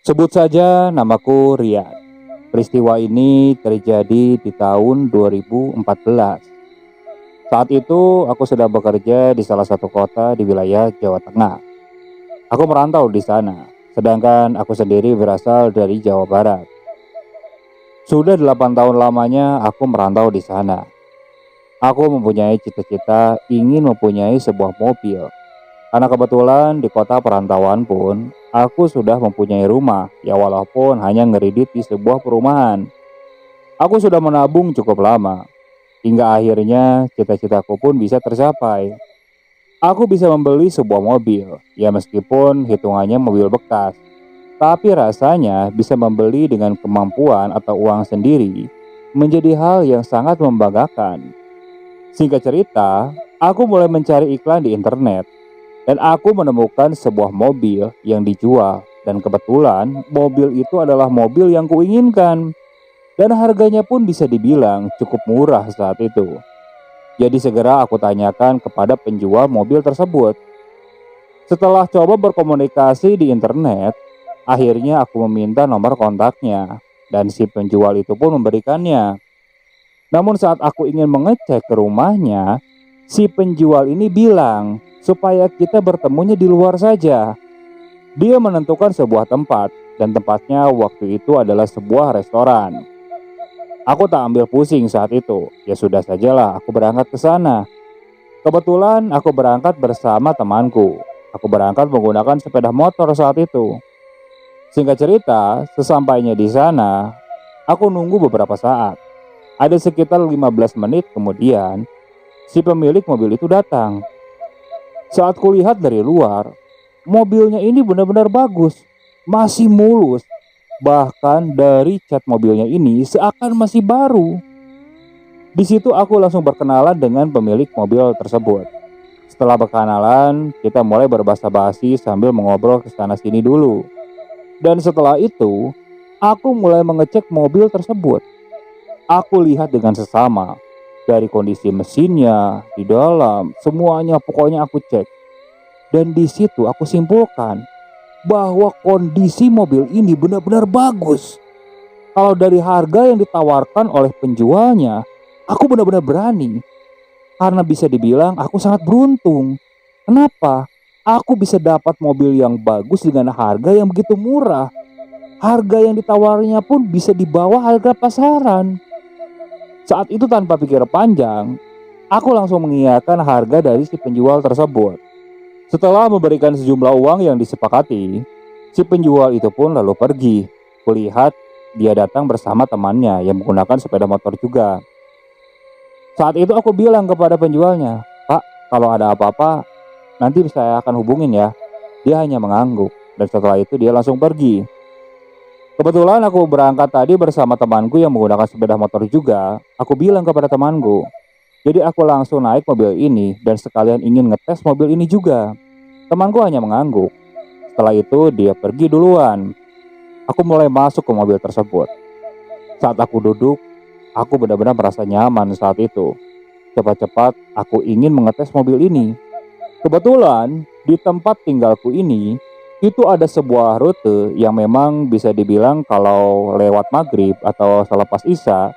Sebut saja namaku Riyad. Peristiwa ini terjadi di tahun 2014. Saat itu aku sedang bekerja di salah satu kota di wilayah Jawa Tengah. Aku merantau di sana, sedangkan aku sendiri berasal dari Jawa Barat. Sudah 8 tahun lamanya aku merantau di sana. Aku mempunyai cita-cita ingin mempunyai sebuah mobil. Karena kebetulan di kota perantauan pun aku sudah mempunyai rumah, ya walaupun hanya ngeredit di sebuah perumahan. Aku sudah menabung cukup lama, hingga akhirnya cita-citaku pun bisa tercapai. Aku bisa membeli sebuah mobil, ya meskipun hitungannya mobil bekas. Tapi rasanya bisa membeli dengan kemampuan atau uang sendiri menjadi hal yang sangat membanggakan. Singkat cerita, aku mulai mencari iklan di internet dan aku menemukan sebuah mobil yang dijual, dan kebetulan mobil itu adalah mobil yang kuinginkan dan harganya pun bisa dibilang cukup murah saat itu. Jadi segera aku tanyakan kepada penjual mobil tersebut. Setelah coba berkomunikasi di internet, akhirnya aku meminta nomor kontaknya dan si penjual itu pun memberikannya. Namun saat aku ingin mengecek ke rumahnya, si penjual ini bilang supaya kita bertemunya di luar saja. Dia menentukan sebuah tempat, dan tempatnya waktu itu adalah sebuah restoran. Aku tak ambil pusing saat itu, ya sudah sajalah aku berangkat ke sana. Kebetulan aku berangkat bersama temanku. Aku berangkat menggunakan sepeda motor saat itu. Singkat cerita, sesampainya di sana, aku nunggu beberapa saat. Ada sekitar 15 menit kemudian, si pemilik mobil itu datang. Saat kulihat dari luar, mobilnya ini benar-benar bagus, masih mulus. Bahkan dari cat mobilnya ini seakan masih baru. Di situ aku langsung berkenalan dengan pemilik mobil tersebut. Setelah berkenalan, kita mulai berbahasa-basi sambil mengobrol ke sana sini dulu. Dan setelah itu, aku mulai mengecek mobil tersebut. Aku lihat dengan sesama, dari kondisi mesinnya, di dalam, semuanya pokoknya aku cek. Dan di situ aku simpulkan bahwa kondisi mobil ini benar-benar bagus. Kalau dari harga yang ditawarkan oleh penjualnya, aku benar-benar berani. Karena bisa dibilang aku sangat beruntung. Kenapa? Aku bisa dapat mobil yang bagus dengan harga yang begitu murah. Harga yang ditawarinya pun bisa di bawah harga pasaran. Saat itu tanpa pikir panjang, aku langsung mengiyakan harga dari si penjual tersebut. Setelah memberikan sejumlah uang yang disepakati, si penjual itu pun lalu pergi. Kulihat dia datang bersama temannya yang menggunakan sepeda motor juga. Saat itu aku bilang kepada penjualnya, "Pak, kalau ada apa-apa nanti saya akan hubungin ya." Dia hanya mengangguk dan setelah itu dia langsung pergi. Kebetulan aku berangkat tadi bersama temanku yang menggunakan sepeda motor juga. Aku bilang kepada temanku, jadi aku langsung naik mobil ini dan sekalian ingin ngetes mobil ini juga. Temanku hanya mengangguk. Setelah itu dia pergi duluan. Aku mulai masuk ke mobil tersebut. Saat aku duduk, aku benar-benar merasa nyaman saat itu. Cepat-cepat aku ingin mengetes mobil ini. Kebetulan di tempat tinggalku ini itu ada sebuah rute yang memang bisa dibilang kalau lewat maghrib atau selepas isya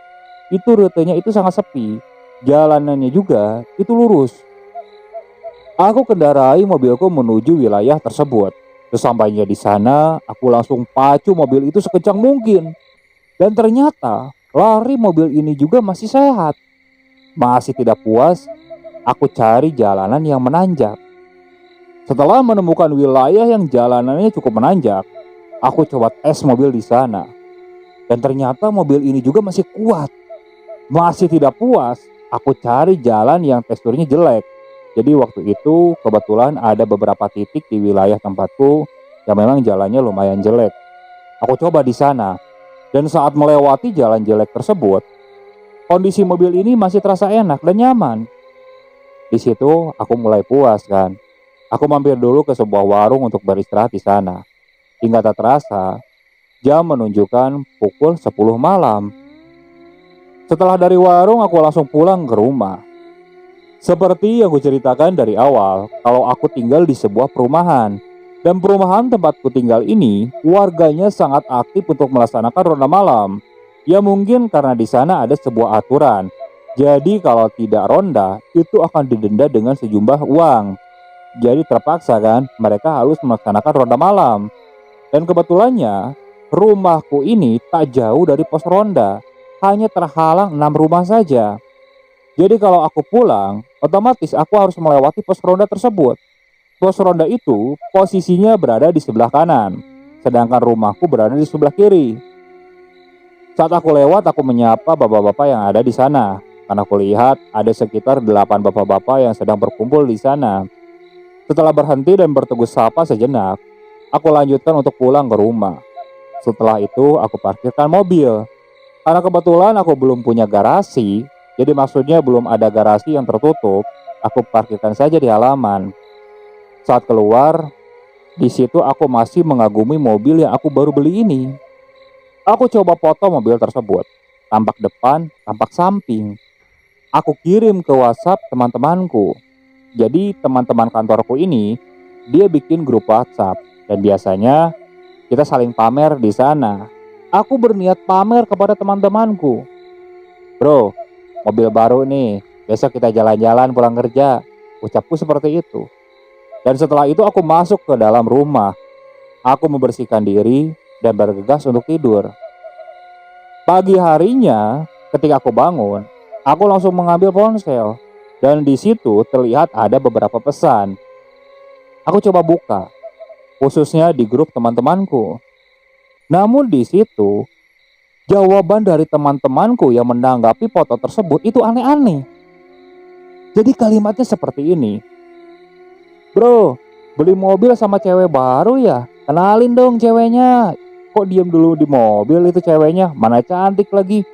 itu rutenya itu sangat sepi. Jalanannya juga itu lurus. Aku kendarai mobilku menuju wilayah tersebut. Sesampainya di sana, aku langsung pacu mobil itu sekencang mungkin. Dan ternyata lari mobil ini juga masih sehat. Masih tidak puas, aku cari jalanan yang menanjak. Setelah menemukan wilayah yang jalanannya cukup menanjak, aku coba tes mobil di sana. Dan ternyata mobil ini juga masih kuat. Masih tidak puas, aku cari jalan yang teksturnya jelek. Jadi waktu itu kebetulan ada beberapa titik di wilayah tempatku yang memang jalannya lumayan jelek. Aku coba di sana. Dan saat melewati jalan jelek tersebut, kondisi mobil ini masih terasa enak dan nyaman. Di situ aku mulai puas kan. Aku mampir dulu ke sebuah warung untuk beristirahat di sana. Hingga tak terasa, jam menunjukkan pukul 10 malam. Setelah dari warung, aku langsung pulang ke rumah. Seperti yang kuceritakan dari awal, kalau aku tinggal di sebuah perumahan. Dan perumahan tempatku tinggal ini, warganya sangat aktif untuk melaksanakan ronda malam. Ya mungkin karena di sana ada sebuah aturan. Jadi kalau tidak ronda, itu akan didenda dengan sejumlah uang. Jadi terpaksa kan, mereka harus melaksanakan ronda malam. Dan kebetulannya, rumahku ini tak jauh dari pos ronda. Hanya terhalang 6 rumah saja. Jadi kalau aku pulang, otomatis aku harus melewati pos ronda tersebut. Pos ronda itu posisinya berada di sebelah kanan, sedangkan rumahku berada di sebelah kiri. Saat aku lewat, aku menyapa bapak-bapak yang ada di sana. Karena aku lihat ada sekitar 8 bapak-bapak yang sedang berkumpul di sana. Setelah berhenti dan bertegur sapa sejenak, aku lanjutkan untuk pulang ke rumah. Setelah itu, aku parkirkan mobil. Karena kebetulan aku belum punya garasi, jadi maksudnya belum ada garasi yang tertutup, aku parkirkan saja di halaman. Saat keluar, di situ aku masih mengagumi mobil yang aku baru beli ini. Aku coba foto mobil tersebut, tampak depan, tampak samping. Aku kirim ke WhatsApp teman-temanku. Jadi teman-teman kantorku ini, dia bikin grup WhatsApp dan biasanya kita saling pamer di sana. Aku berniat pamer kepada teman-temanku. Bro, mobil baru nih, besok kita jalan-jalan pulang kerja. Ucapku seperti itu. Dan setelah itu aku masuk ke dalam rumah. Aku membersihkan diri dan bergegas untuk tidur. Pagi harinya, ketika aku bangun, aku langsung mengambil ponsel. Dan di situ terlihat ada beberapa pesan. Aku coba buka, khususnya di grup teman-temanku. Namun di situ, jawaban dari teman-temanku yang menanggapi foto tersebut itu aneh-aneh. Jadi kalimatnya seperti ini. Bro, beli mobil sama cewek baru ya? Kenalin dong ceweknya. Kok diem dulu di mobil itu ceweknya? Mana cantik lagi.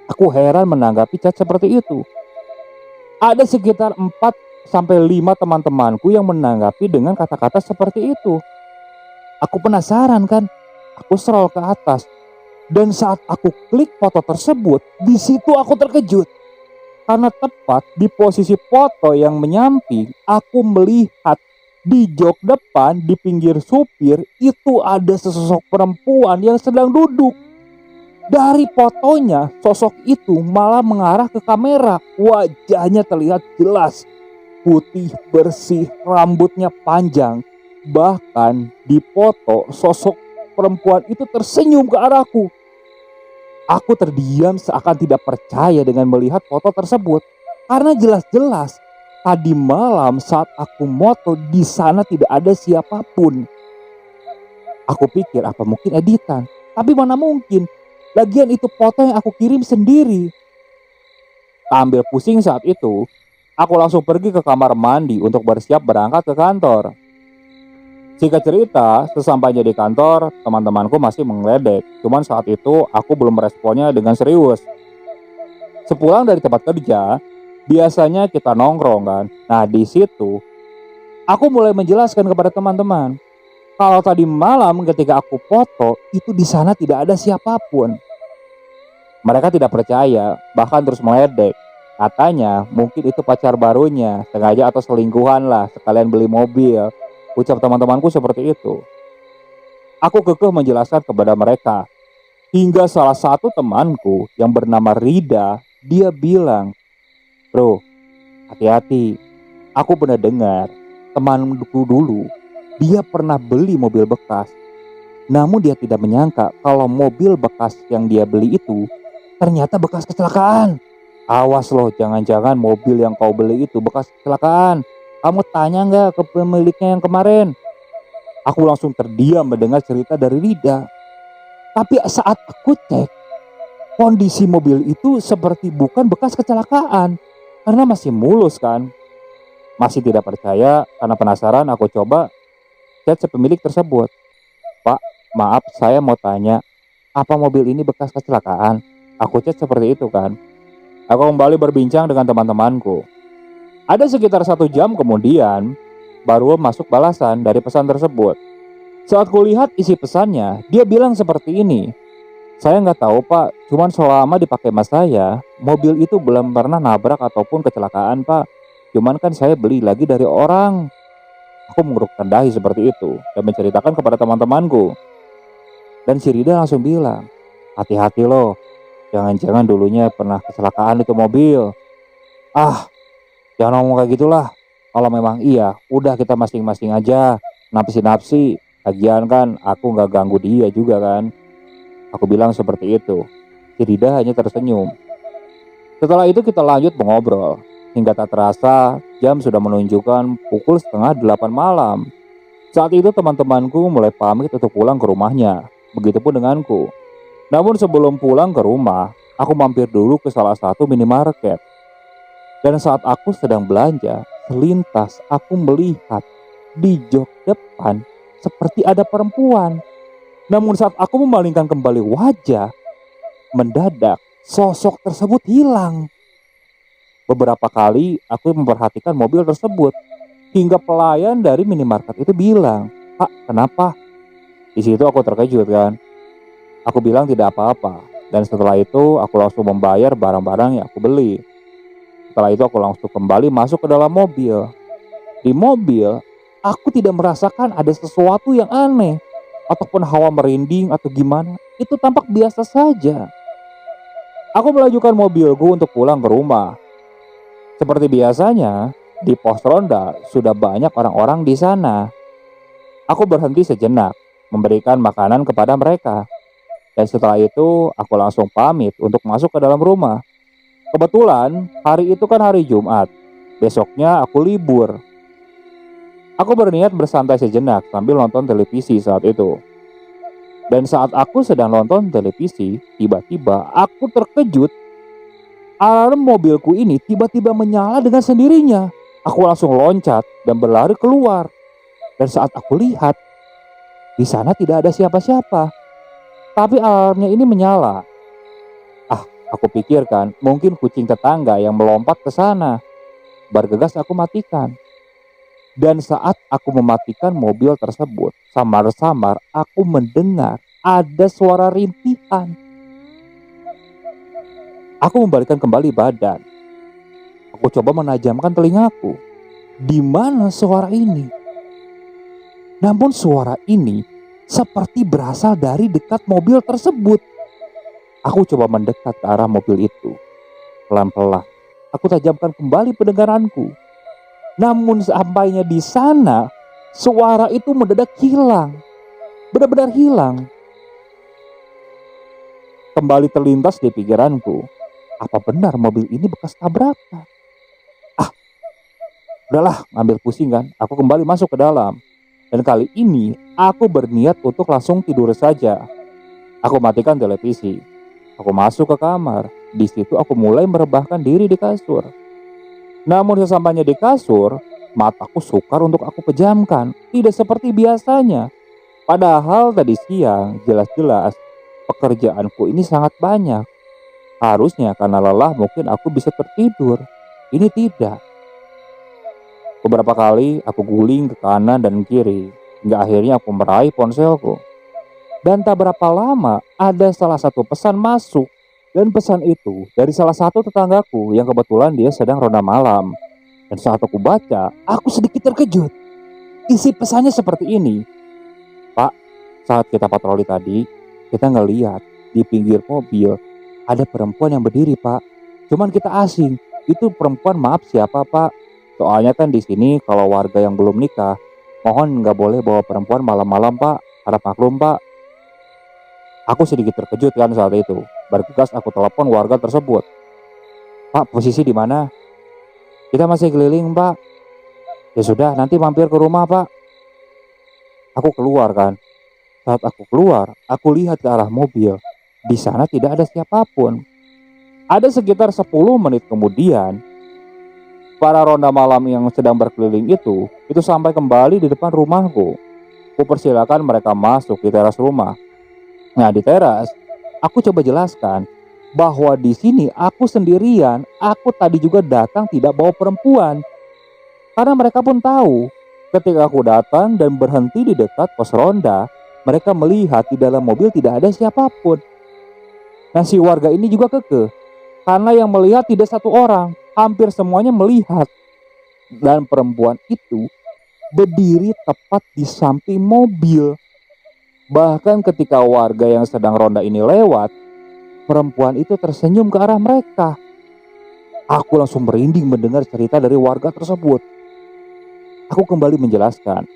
Aku heran menanggapi chat seperti itu. Ada sekitar 4 sampai 5 teman-temanku yang menanggapi dengan kata-kata seperti itu. Aku penasaran kan? Aku scroll ke atas. Dan saat aku klik foto tersebut, di situ aku terkejut. Karena tepat di posisi foto yang menyamping, aku melihat di jok depan di pinggir supir itu ada sesosok perempuan yang sedang duduk. Dari fotonya, sosok itu malah mengarah ke kamera. Wajahnya terlihat jelas, putih, bersih, rambutnya panjang. Bahkan di foto, sosok perempuan itu tersenyum ke arahku. Aku terdiam seakan tidak percaya dengan melihat foto tersebut. Karena jelas-jelas tadi malam saat aku moto di sana tidak ada siapapun. Aku pikir apa mungkin editan, tapi mana mungkin. Lagian itu foto yang aku kirim sendiri. Tak ambil pusing saat itu, aku langsung pergi ke kamar mandi untuk bersiap berangkat ke kantor. Singkat cerita, sesampainya di kantor, teman-temanku masih mengledek. Cuman saat itu aku belum meresponnya dengan serius. Sepulang dari tempat kerja, biasanya kita nongkrong kan. Nah di situ, aku mulai menjelaskan kepada teman-teman. Kalau tadi malam ketika aku foto, itu di sana tidak ada siapapun. Mereka tidak percaya, bahkan terus meledek. Katanya mungkin itu pacar barunya, sengaja atau selingkuhan lah, sekalian beli mobil. Ucap teman-temanku seperti itu. Aku kekeh menjelaskan kepada mereka. Hingga salah satu temanku yang bernama Rida, dia bilang, "Bro, hati-hati. Aku pernah dengar temanku dulu, dia pernah beli mobil bekas. Namun dia tidak menyangka kalau mobil bekas yang dia beli itu ternyata bekas kecelakaan. Awas loh, jangan-jangan mobil yang kau beli itu bekas kecelakaan. Kamu tanya nggak ke pemiliknya yang kemarin?" Aku langsung terdiam mendengar cerita dari Rida. Tapi saat aku cek, kondisi mobil itu seperti bukan bekas kecelakaan. Karena masih mulus kan. Masih tidak percaya, karena penasaran aku coba chat si pemilik tersebut. "Pak, maaf saya mau tanya, apa mobil ini bekas kecelakaan?" Aku chat seperti itu kan. Aku kembali berbincang dengan teman-temanku. Ada sekitar 1 jam kemudian, baru masuk balasan dari pesan tersebut. Saat kulihat isi pesannya, dia bilang seperti ini. "Saya nggak tahu pak, cuman selama dipakai mas saya, mobil itu belum pernah nabrak ataupun kecelakaan pak. cuman kan saya beli lagi dari orang. Aku mengerukkan dahi seperti itu dan menceritakan kepada teman-temanku. Dan si Rida langsung bilang, hati-hati loh, jangan-jangan dulunya pernah kecelakaan itu mobil. Ah, jangan ngomong kayak gitulah. Kalau memang iya, udah kita masing-masing aja napsi-napsi. Lagian kan aku nggak ganggu dia juga kan. Aku bilang seperti itu. Si Rida hanya tersenyum. Setelah itu kita lanjut mengobrol. Hingga tak terasa jam sudah menunjukkan pukul setengah 8 malam. Saat itu teman-temanku mulai pamit untuk pulang ke rumahnya. Begitupun denganku. Namun sebelum pulang ke rumah, aku mampir dulu ke salah satu minimarket. Dan saat aku sedang belanja, selintas aku melihat di jok depan seperti ada perempuan. Namun saat aku memalingkan kembali wajah, mendadak sosok tersebut hilang. Beberapa kali aku memperhatikan mobil tersebut, hingga pelayan dari minimarket itu bilang, "Pak, kenapa?" Di situ aku terkejut kan. Aku bilang tidak apa-apa. Dan setelah itu aku langsung membayar barang-barang yang aku beli. Setelah itu aku langsung kembali masuk ke dalam mobil. Di mobil, aku tidak merasakan ada sesuatu yang aneh ataupun hawa merinding atau gimana. Itu tampak biasa saja. Aku melajukan mobilku untuk pulang ke rumah. Seperti biasanya, di pos ronda sudah banyak orang-orang di sana. Aku berhenti sejenak, memberikan makanan kepada mereka. Dan setelah itu, aku langsung pamit untuk masuk ke dalam rumah. Kebetulan, hari itu kan hari Jumat. Besoknya aku libur. Aku berniat bersantai sejenak sambil nonton televisi saat itu. Dan saat aku sedang nonton televisi, tiba-tiba aku terkejut. Alarm mobilku ini tiba-tiba menyala dengan sendirinya. Aku langsung loncat dan berlari keluar. Dan saat aku lihat, di sana tidak ada siapa-siapa. Tapi alarmnya ini menyala. Aku pikirkan mungkin kucing tetangga yang melompat ke sana. Bergegas aku matikan. Dan saat aku mematikan mobil tersebut, samar-samar aku mendengar ada suara rintihan. Aku membalikkan kembali badan. Aku coba menajamkan telingaku. Di mana suara ini? Namun suara ini seperti berasal dari dekat mobil tersebut. Aku coba mendekat ke arah mobil itu. Pelan-pelan, aku tajamkan kembali pendengaranku. Namun sampainya di sana, suara itu mendadak hilang. Benar-benar hilang. Kembali terlintas di pikiranku, apa benar mobil ini bekas tabrakan? Udahlah, ngambil pusing kan. Aku kembali masuk ke dalam. Dan kali ini aku berniat untuk langsung tidur saja. Aku matikan televisi. Aku masuk ke kamar. Di situ aku mulai merebahkan diri di kasur. Namun sesampainya di kasur, mataku sukar untuk aku pejamkan. Tidak seperti biasanya. Padahal tadi siang jelas-jelas pekerjaanku ini sangat banyak. Harusnya karena lelah mungkin aku bisa tertidur. Ini tidak. Beberapa kali aku guling ke kanan dan kiri, hingga akhirnya aku meraih ponselku. Dan tak berapa lama ada salah satu pesan masuk. Dan pesan itu dari salah satu tetanggaku yang kebetulan dia sedang ronda malam. Dan saat aku baca, aku sedikit terkejut. Isi pesannya seperti ini. "Pak, saat kita patroli tadi, kita ngeliat di pinggir mobil ada perempuan yang berdiri, Pak. Cuman kita asing. Itu perempuan maaf siapa, Pak? Soalnya kan di sini kalau warga yang belum nikah, mohon nggak boleh bawa perempuan malam-malam, Pak. Harap maklum, Pak." Aku sedikit terkejut kan saat itu. Bergegas aku telepon warga tersebut. "Pak, posisi di mana?" "Kita masih keliling, Pak." "Ya sudah, nanti mampir ke rumah, Pak." Aku keluar kan. Saat aku keluar, aku lihat ke arah mobil. Di sana tidak ada siapapun. Ada sekitar 10 menit kemudian, para ronda malam yang sedang berkeliling itu sampai kembali di depan rumahku. Kupersilakan mereka masuk di teras rumah. Nah, di teras, aku coba jelaskan bahwa di sini aku sendirian. Aku tadi juga datang tidak bawa perempuan. Karena mereka pun tahu, ketika aku datang dan berhenti di dekat pos ronda, mereka melihat di dalam mobil tidak ada siapapun. Nah, si warga ini juga kekeh. Karena yang melihat tidak satu orang, hampir semuanya melihat. dan perempuan itu berdiri tepat di samping mobil. Bahkan ketika warga yang sedang ronda ini lewat, perempuan itu tersenyum ke arah mereka. Aku langsung merinding mendengar cerita dari warga tersebut. Aku kembali menjelaskan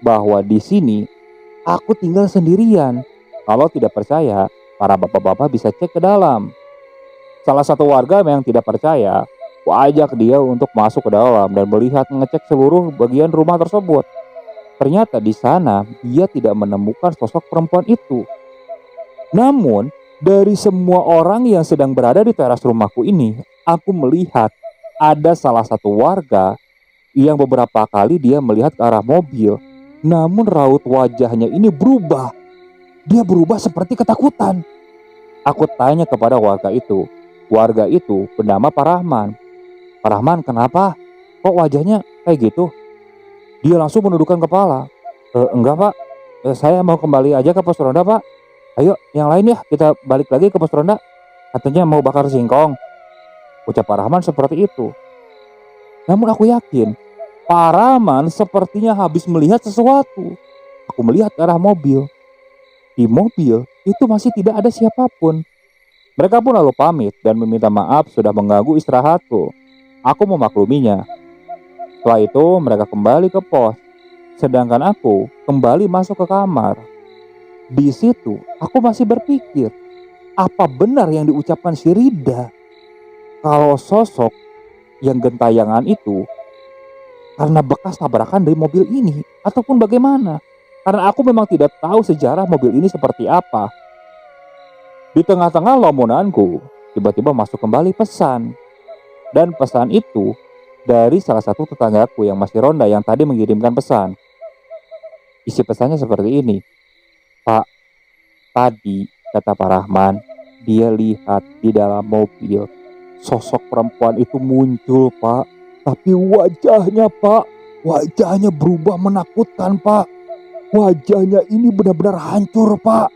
bahwa di sini aku tinggal sendirian. Kalau tidak percaya, para bapak-bapak bisa cek ke dalam. Salah satu warga yang tidak percaya, aku ajak dia untuk masuk ke dalam dan melihat mengecek seluruh bagian rumah tersebut. Ternyata di sana dia tidak menemukan sosok perempuan itu. Namun, dari semua orang yang sedang berada di teras rumahku ini, aku melihat ada salah satu warga yang beberapa kali dia melihat ke arah mobil. Namun raut wajahnya ini berubah. Dia berubah seperti ketakutan. Aku tanya kepada warga itu. Warga itu bernama Pak Rahman. Pak Rahman, kenapa? Kok wajahnya kayak gitu? Dia langsung menundukkan kepala. Enggak pak, saya mau kembali aja ke pos ronda pak. Ayo yang lain ya, kita balik lagi ke pos ronda. Katanya mau bakar singkong. Ucap Pak Rahman seperti itu. Namun aku yakin Pak Rahman sepertinya habis melihat sesuatu. Aku melihat ke arah mobil. Di mobil itu masih tidak ada siapapun. Mereka pun lalu pamit dan meminta maaf sudah mengganggu istirahatku. Aku memakluminya. Setelah itu mereka kembali ke pos, sedangkan aku kembali masuk ke kamar. Di situ aku masih berpikir, apa benar yang diucapkan si Rida? Kalau sosok yang gentayangan itu karena bekas tabrakan dari mobil ini, ataupun bagaimana? Karena aku memang tidak tahu sejarah mobil ini seperti apa. Di tengah-tengah lamunanku, tiba-tiba masuk kembali pesan. Dan pesan itu dari salah satu tetanggaku yang masih ronda yang tadi mengirimkan pesan. Isi pesannya seperti ini. Pak, tadi kata Pak Rahman, dia lihat di dalam mobil sosok perempuan itu muncul pak. Tapi wajahnya pak, wajahnya berubah menakutkan pak. Wajahnya ini benar-benar hancur pak.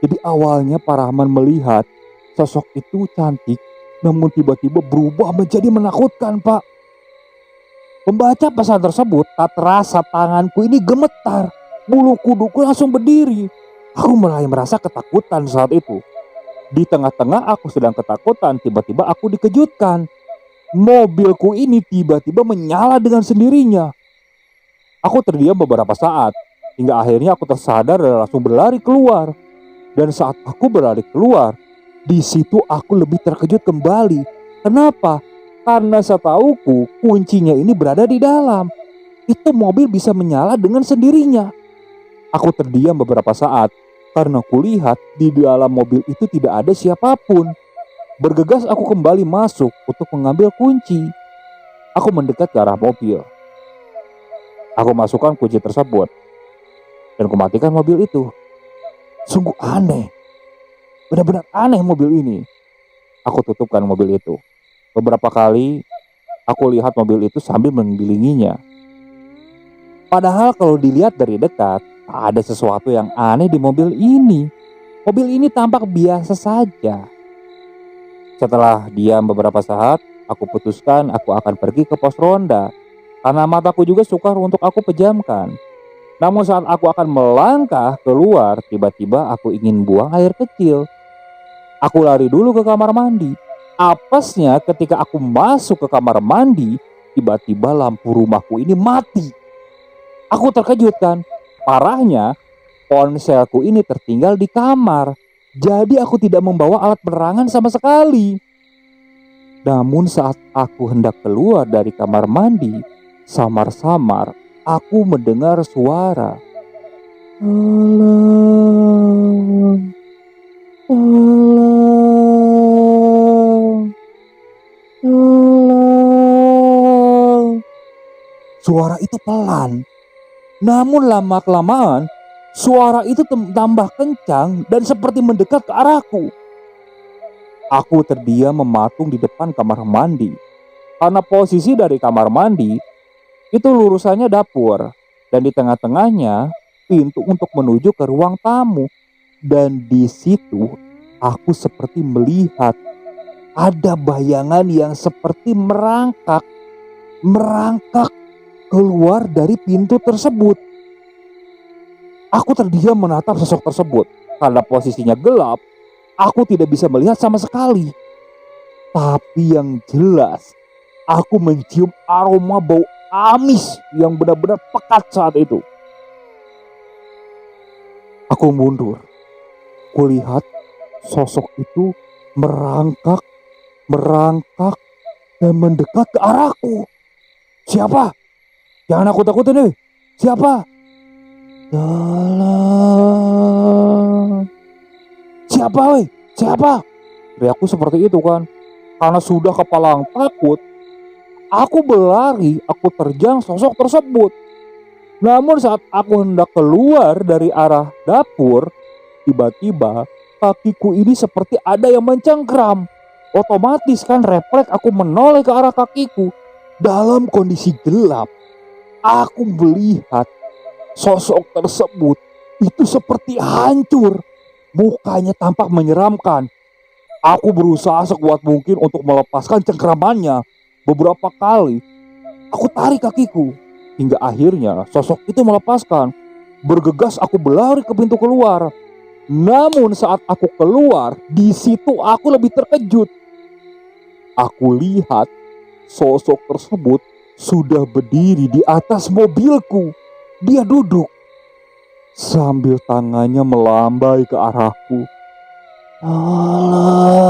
Jadi awalnya Pak Rahman melihat sosok itu cantik, namun tiba-tiba berubah menjadi menakutkan pak. Membaca pesan tersebut, tak terasa tanganku ini gemetar. Bulu kuduku langsung berdiri. Aku mulai merasa ketakutan saat itu. Di tengah-tengah aku sedang ketakutan, tiba-tiba aku dikejutkan. Mobilku ini tiba-tiba menyala dengan sendirinya. Aku terdiam beberapa saat, hingga akhirnya aku tersadar dan langsung berlari keluar. Dan saat aku berlari keluar, di situ aku lebih terkejut kembali. Kenapa? Karena setauku kuncinya ini berada di dalam. Itu mobil bisa menyala dengan sendirinya. Aku terdiam beberapa saat karena kulihat di dalam mobil itu tidak ada siapapun. Bergegas aku kembali masuk untuk mengambil kunci. Aku mendekat ke arah mobil. Aku masukkan kunci tersebut dan kumatikan mobil itu. Sungguh aneh. Benar-benar aneh mobil ini. Aku tutupkan mobil itu. Beberapa kali aku lihat mobil itu sambil menggilinginya. Padahal kalau dilihat dari dekat, ada sesuatu yang aneh di mobil ini. Mobil ini tampak biasa saja. Setelah diam beberapa saat, aku putuskan aku akan pergi ke pos ronda. Karena mataku juga sukar untuk aku pejamkan. Namun saat aku akan melangkah keluar, tiba-tiba aku ingin buang air kecil. Aku lari dulu ke kamar mandi. Apesnya ketika aku masuk ke kamar mandi, tiba-tiba lampu rumahku ini mati. Aku terkejut kan. Parahnya, ponselku ini tertinggal di kamar. Jadi aku tidak membawa alat penerangan sama sekali. Namun saat aku hendak keluar dari kamar mandi, samar-samar aku mendengar suara. Tolong, tolong, tolong. Suara itu pelan. Namun lama-kelamaan suara itu tambah kencang dan seperti mendekat ke arahku. Aku terdiam mematung di depan kamar mandi. Karena posisi dari kamar mandi itu lurusannya dapur. Dan di tengah-tengahnya pintu untuk menuju ke ruang tamu. Dan di situ aku seperti melihat ada bayangan yang seperti merangkak. merangkak keluar dari pintu tersebut. Aku terdiam menatap sosok tersebut. Karena posisinya gelap, aku tidak bisa melihat sama sekali. Tapi yang jelas, aku mencium aroma bau amis yang benar-benar pekat saat itu. Aku mundur. Kulihat sosok itu merangkak, dan mendekat ke arahku. Siapa? Jangan aku takutin deh. Siapa? Tolong. Siapa weh? Siapa? Teriakku seperti itu kan. Karena sudah kepalang takut, aku berlari, aku terjang sosok tersebut. Namun saat aku hendak keluar dari arah dapur, tiba-tiba kakiku ini seperti ada yang mencengkram. Otomatis kan refleks aku menoleh ke arah kakiku. Dalam kondisi gelap, aku melihat sosok tersebut itu seperti hancur. Mukanya tampak menyeramkan. Aku berusaha sekuat mungkin untuk melepaskan cengkramannya. Beberapa kali aku tarik kakiku, hingga akhirnya sosok itu melepaskan. Bergegas aku berlari ke pintu keluar. Namun saat aku keluar, di situ aku lebih terkejut. Aku lihat sosok tersebut sudah berdiri di atas mobilku. Dia duduk sambil tangannya melambai ke arahku. Tolong,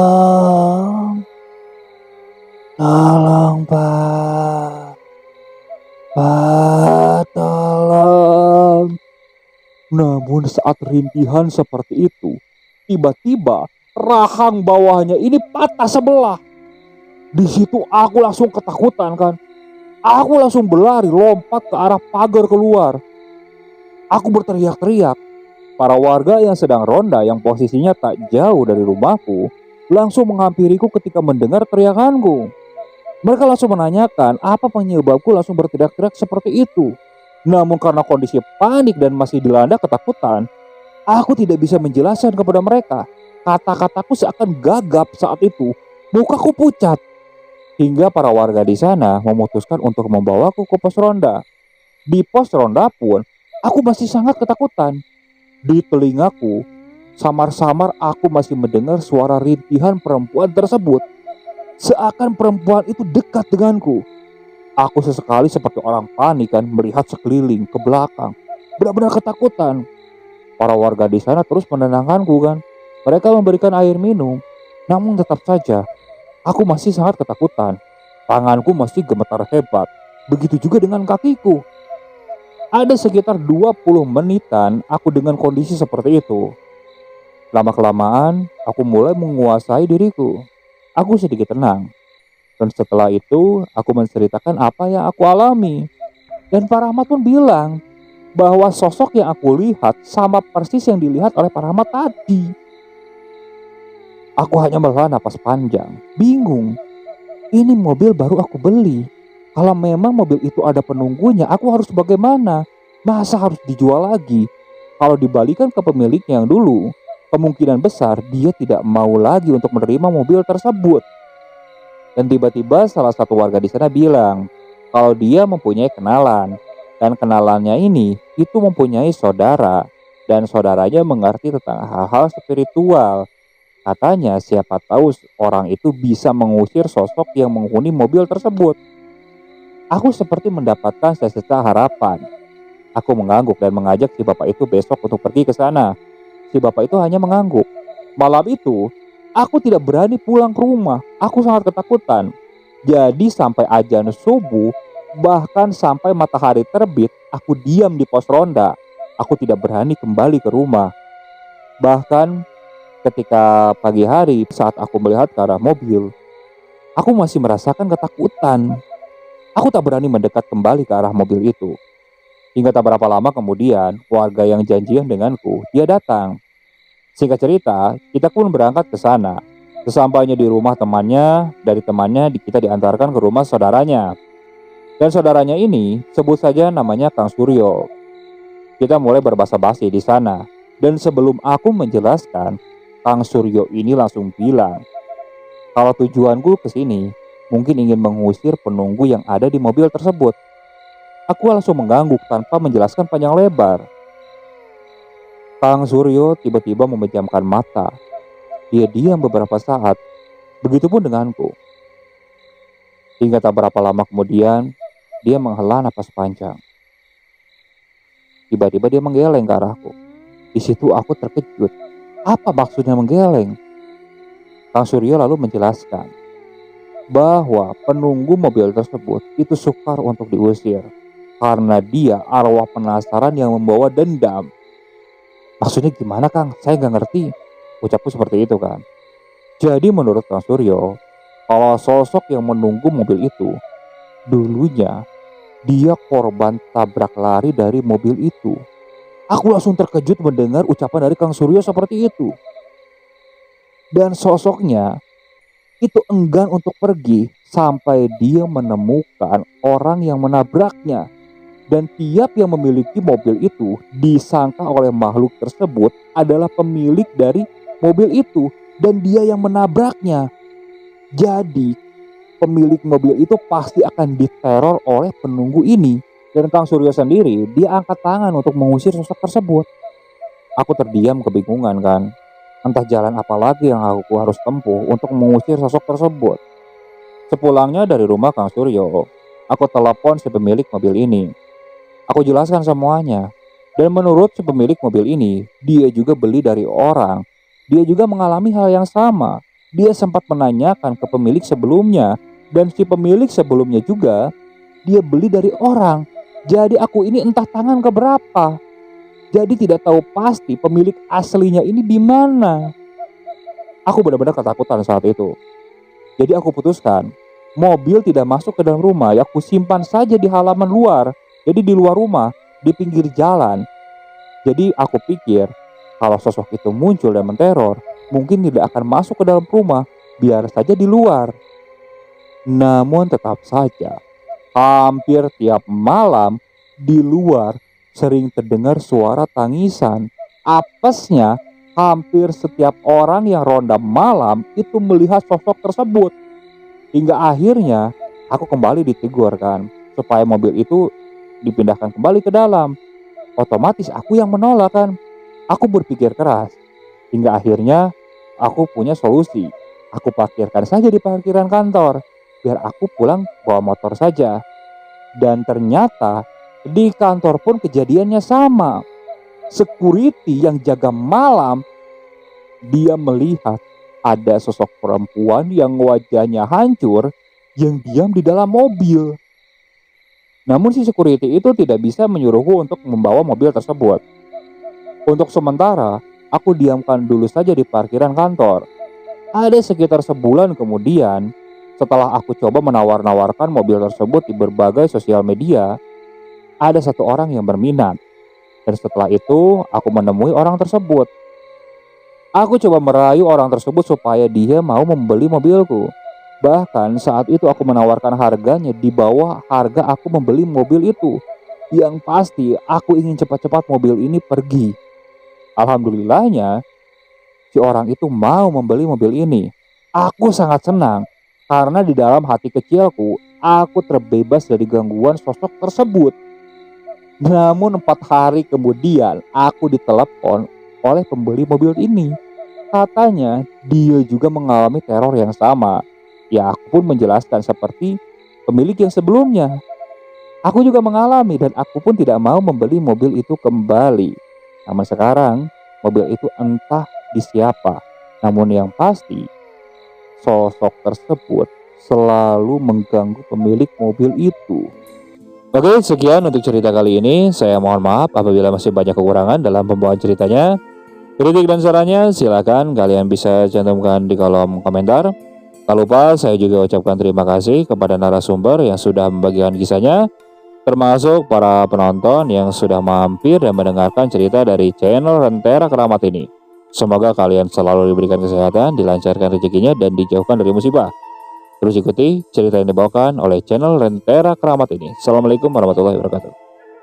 tolong Pak, tolong. Namun saat rintihan seperti itu, tiba-tiba rahang bawahnya ini patah sebelah. Di situ aku langsung ketakutan kan. Aku langsung berlari lompat ke arah pagar keluar. Aku berteriak-teriak. Para warga yang sedang ronda yang posisinya tak jauh dari rumahku langsung menghampiriku ketika mendengar teriakanku. Mereka langsung menanyakan apa penyebabku langsung berteriak-teriak seperti itu. Namun karena kondisi panik dan masih dilanda ketakutan, aku tidak bisa menjelaskan kepada mereka. Kata-kataku seakan gagap saat itu. Mukaku pucat. Hingga para warga di sana memutuskan untuk membawaku ke pos ronda. Di pos ronda pun, aku masih sangat ketakutan. Di telingaku, samar-samar aku masih mendengar suara rintihan perempuan tersebut. Seakan perempuan itu dekat denganku. Aku sesekali seperti orang panik kan, melihat sekeliling ke belakang. Benar-benar ketakutan. Para warga di sana terus menenangkanku kan. Mereka memberikan air minum. Namun tetap saja, aku masih sangat ketakutan. Tanganku masih gemetar hebat. Begitu juga dengan kakiku. Ada sekitar 20 menitan aku dengan kondisi seperti itu. Lama-kelamaan, aku mulai menguasai diriku. Aku sedikit tenang. Dan setelah itu, aku menceritakan apa yang aku alami. Dan Pak Rahmat pun bilang bahwa sosok yang aku lihat sama persis yang dilihat oleh Pak Rahmat tadi. Aku hanya menghela napas panjang, bingung. Ini mobil baru aku beli. Kalau memang mobil itu ada penunggunya, aku harus bagaimana? Masa harus dijual lagi? Kalau dibalikan ke pemiliknya yang dulu, kemungkinan besar dia tidak mau lagi untuk menerima mobil tersebut. Dan tiba-tiba salah satu warga di sana bilang kalau dia mempunyai kenalan. Dan kenalannya ini itu mempunyai saudara. Dan saudaranya mengerti tentang hal-hal spiritual. Katanya siapa tahu orang itu bisa mengusir sosok yang menghuni mobil tersebut. Aku seperti mendapatkan secerca harapan. Aku mengangguk dan mengajak si bapak itu besok untuk pergi ke sana. Si bapak itu hanya mengangguk. Malam itu, aku tidak berani pulang ke rumah. Aku sangat ketakutan. Jadi sampai azan subuh, bahkan sampai matahari terbit, aku diam di pos ronda. Aku tidak berani kembali ke rumah. Bahkan ketika pagi hari saat aku melihat ke arah mobil, aku masih merasakan ketakutan. Aku tak berani mendekat kembali ke arah mobil itu. Hingga tak berapa lama kemudian, warga yang janjian denganku, dia datang. Singkat cerita, kita pun berangkat ke sana. Sesampainya di rumah temannya, dari temannya kita diantarkan ke rumah saudaranya. Dan saudaranya ini, sebut saja namanya Kang Suryo. Kita mulai berbasa-basi di sana. Dan sebelum aku menjelaskan, Kang Suryo ini langsung bilang, kalau tujuanku ke sini mungkin ingin mengusir penunggu yang ada di mobil tersebut. Aku langsung mengganggu tanpa menjelaskan panjang lebar. Kang Suryo tiba-tiba memejamkan mata. Dia diam beberapa saat, begitupun denganku. Hingga tak berapa lama kemudian, dia menghela napas panjang. Tiba-tiba dia menggeleng ke arahku. Di situ aku terkejut. Apa maksudnya menggeleng? Kang Suryo lalu menjelaskan bahwa penunggu mobil tersebut itu sukar untuk diusir karena dia arwah penasaran yang membawa dendam. Maksudnya gimana, Kang? Saya nggak ngerti. Ucapku seperti itu kan. Jadi menurut Kang Suryo, kalau sosok yang menunggu mobil itu, dulunya dia korban tabrak lari dari mobil itu. Aku langsung terkejut mendengar ucapan dari Kang Suryo seperti itu. Dan sosoknya itu enggan untuk pergi sampai dia menemukan orang yang menabraknya. Dan tiap yang memiliki mobil itu disangka oleh makhluk tersebut adalah pemilik dari mobil itu dan dia yang menabraknya. Jadi pemilik mobil itu pasti akan diteror oleh penunggu ini. Dan Kang Suryo sendiri dia angkat tangan untuk mengusir sosok tersebut. Aku terdiam kebingungan kan. Entah jalan apa lagi yang aku harus tempuh untuk mengusir sosok tersebut. Sepulangnya dari rumah Kang Suryo, aku telepon si pemilik mobil ini. Aku jelaskan semuanya. Dan menurut si pemilik mobil ini, dia juga beli dari orang. Dia juga mengalami hal yang sama. Dia sempat menanyakan ke pemilik sebelumnya. Dan si pemilik sebelumnya juga, dia beli dari orang. Jadi aku ini entah tangan keberapa. Jadi tidak tahu pasti pemilik aslinya ini di mana. Aku benar-benar ketakutan saat itu. Jadi aku putuskan, mobil tidak masuk ke dalam rumah. Ya aku simpan saja di halaman luar. Jadi di luar rumah, di pinggir jalan. Jadi aku pikir, kalau sosok itu muncul dan menteror, mungkin tidak akan masuk ke dalam rumah, biar saja di luar. Namun tetap saja, hampir tiap malam di luar sering terdengar suara tangisan. Apesnya, hampir setiap orang yang ronda malam itu melihat sosok tersebut. Hingga akhirnya aku kembali ditegur kan, supaya mobil itu dipindahkan kembali ke dalam. Otomatis aku yang menolak kan. Aku berpikir keras. Hingga akhirnya aku punya solusi. Aku parkirkan saja di parkiran kantor. Biar aku pulang bawa motor saja. Dan ternyata di kantor pun kejadiannya sama. Security yang jaga malam, dia melihat ada sosok perempuan yang wajahnya hancur yang diam di dalam mobil. Namun si security itu tidak bisa menyuruhku untuk membawa mobil tersebut. Untuk sementara, aku diamkan dulu saja di parkiran kantor. Ada sekitar sebulan kemudian, setelah aku coba menawar-nawarkan mobil tersebut di berbagai sosial media, ada satu orang yang berminat. Dan setelah itu, aku menemui orang tersebut. Aku coba merayu orang tersebut supaya dia mau membeli mobilku. Bahkan saat itu aku menawarkan harganya di bawah harga aku membeli mobil itu. Yang pasti aku ingin cepat-cepat mobil ini pergi. Alhamdulillahnya si orang itu mau membeli mobil ini. Aku sangat senang karena di dalam hati kecilku aku terbebas dari gangguan sosok tersebut. Namun 4 hari kemudian aku ditelepon oleh pembeli mobil ini. Katanya dia juga mengalami teror yang sama. Ya aku pun menjelaskan seperti pemilik yang sebelumnya. Aku juga mengalami dan aku pun tidak mau membeli mobil itu kembali. Namun sekarang mobil itu entah di siapa. Namun yang pasti sosok tersebut selalu mengganggu pemilik mobil itu. Oke, sekian untuk cerita kali ini. Saya mohon maaf apabila masih banyak kekurangan dalam pembawaan ceritanya. Kritik dan sarannya silakan kalian bisa cantumkan di kolom komentar. Tak lupa saya juga ucapkan terima kasih kepada narasumber yang sudah membagikan kisahnya, termasuk para penonton yang sudah mampir dan mendengarkan cerita dari channel Rentera Keramat ini. Semoga kalian selalu diberikan kesehatan, dilancarkan rezekinya, dan dijauhkan dari musibah. Terus ikuti cerita yang dibawakan oleh channel Rentera Keramat ini. Assalamualaikum warahmatullahi wabarakatuh.